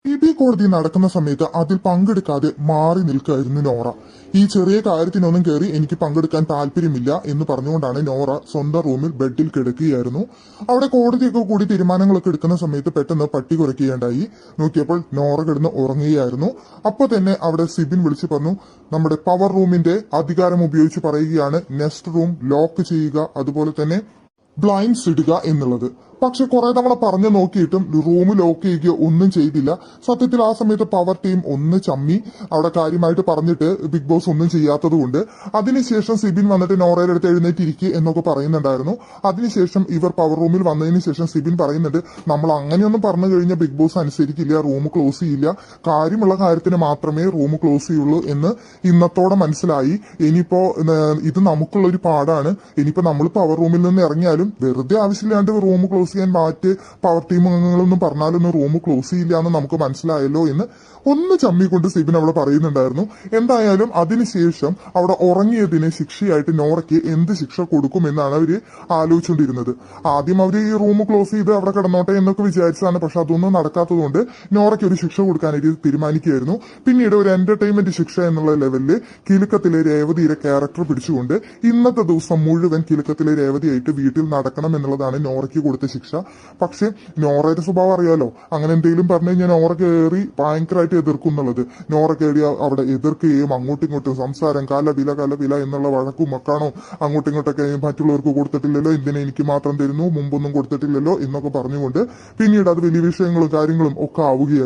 കോടതി നടക്കുന്ന സമയത്ത് അതിൽ പങ്കെടുക്കാതെ മാറി നിൽക്കുകയായിരുന്നു നോറ. ഈ ചെറിയ കാര്യത്തിനൊന്നും കയറി എനിക്ക് പങ്കെടുക്കാൻ താല്പര്യമില്ല എന്ന് പറഞ്ഞുകൊണ്ടാണ് നോറ സ്വന്തം റൂമിൽ ബെഡിൽ കിടക്കുകയായിരുന്നു. അവിടെ കോടതിയൊക്കെ കൂടി തീരുമാനങ്ങളൊക്കെ എടുക്കുന്ന സമയത്ത് പെട്ടെന്ന് പട്ടി കുരയ്ക്കുകയുണ്ടായി. നോക്കിയപ്പോൾ നോറ കിടന്ന് ഉറങ്ങുകയായിരുന്നു. അപ്പൊ തന്നെ അവിടെ സിബിൻ വിളിച്ചു പറഞ്ഞു, നമ്മുടെ പവർ റൂമിന്റെ അധികാരം ഉപയോഗിച്ച് പറയുകയാണ് നെക്സ്റ്റ് റൂം ലോക്ക് ചെയ്യുക, അതുപോലെ തന്നെ ബ്ലൈൻഡ്സ് ഇടുക എന്നുള്ളത്. പക്ഷെ കുറെ തവണ പറഞ്ഞു നോക്കിയിട്ടും റൂം ലോക്ക് ചെയ്യുകയോ ഒന്നും ചെയ്തില്ല. സത്യത്തിൽ ആ സമയത്ത് പവർ ടീം ഒന്ന് ചമ്മി. അവിടെ കാര്യമായിട്ട് പറഞ്ഞിട്ട് ബിഗ് ബോസ് ഒന്നും ചെയ്യാത്തത് കൊണ്ട്. അതിനുശേഷം സിബിൻ വന്നിട്ട് നോറയുടെ അടുത്ത് എഴുന്നേറ്റിരിക്കുക എന്നൊക്കെ പറയുന്നുണ്ടായിരുന്നു. അതിനുശേഷം ഇവർ പവർ റൂമിൽ വന്നതിന് ശേഷം സിബിൻ പറയുന്നുണ്ട്, നമ്മൾ അങ്ങനെയൊന്നും പറഞ്ഞു കഴിഞ്ഞാൽ ബിഗ് ബോസ് അനുസരിക്കില്ല, റൂം ക്ലോസ് ചെയ്യില്ല, കാര്യമുള്ള കാര്യത്തിന് മാത്രമേ റൂം ക്ലോസ് ചെയ്യുള്ളൂ എന്ന് ഇന്നത്തോടെ മനസ്സിലായി. ഇനിയിപ്പോ ഇത് നമുക്കുള്ള ഒരു പാടാണ്. ഇനിയിപ്പോ നമ്മൾ പവർ റൂമിൽ നിന്ന് ഇറങ്ങിയാലും വെറുതെ ആവശ്യമില്ലാണ്ട് റൂം ക്ലോസ് ചെയ്യാൻ മാറ്റ് പവർ ടീം അംഗങ്ങളൊന്നും പറഞ്ഞാലൊന്നും റൂം ക്ലോസ് ചെയ്യില്ല എന്ന് നമുക്ക് മനസ്സിലായല്ലോ എന്ന് ഒന്ന് ചമ്മിക്കൊണ്ട് സിബിൻ അവിടെ പറയുന്നുണ്ടായിരുന്നു. എന്തായാലും അതിനുശേഷം അവിടെ ഉറങ്ങിയതിന് ശിക്ഷയായിട്ട് നോറയ്ക്ക് എന്ത് ശിക്ഷ കൊടുക്കുമെന്നാണ് അവര് ആലോചിച്ചുകൊണ്ടിരുന്നത്. ആദ്യം അവര് ഈ റൂം ക്ലോസ് ചെയ്ത് അവിടെ കിടന്നോട്ടെ എന്നൊക്കെ വിചാരിച്ചതാണ്. പക്ഷെ അതൊന്നും നടക്കാത്തതുകൊണ്ട് നോറയ്ക്ക് ഒരു ശിക്ഷ കൊടുക്കാനായിട്ട് തീരുമാനിക്കുകയായിരുന്നു. പിന്നീട് ഒരു എന്റർടൈൻമെന്റ് ശിക്ഷ എന്നുള്ള ലെവലില് കിലുക്കത്തിലെ രേവതിയുടെ ക്യാരക്ടർ പിടിച്ചുകൊണ്ട് ഇന്നത്തെ ദിവസം മുഴുവൻ കിലുക്കത്തിലെ രേവതിയായിട്ട് വീട്ടിൽ നടക്കണം എന്നുള്ളതാണ് നോറയ്ക്ക് കൊടുത്ത ശിക്ഷ. പക്ഷെ നോറയുടെ സ്വഭാവം അറിയാലോ, അങ്ങനെ എന്തെങ്കിലും പറഞ്ഞു കഴിഞ്ഞാൽ നോറ കയറി ഭയങ്കരമായിട്ട് എതിർക്കുന്നുള്ളത്. നോറ കയറി അവിടെ എതിർക്കുകയും അങ്ങോട്ടും ഇങ്ങോട്ടും സംസാരം കലവില എന്നുള്ള വഴക്കും മക്കാണോ, അങ്ങോട്ടും ഇങ്ങോട്ടൊക്കെ മറ്റുള്ളവർക്ക് കൊടുത്തിട്ടില്ലല്ലോ, എന്തിനാ എനിക്ക് മാത്രം തരുന്നു, മുമ്പൊന്നും കൊടുത്തിട്ടില്ലല്ലോ എന്നൊക്കെ പറഞ്ഞുകൊണ്ട് പിന്നീട് അത് വലിയ വിഷയങ്ങളും കാര്യങ്ങളും ഒക്കെ ആവുകയായിരുന്നു.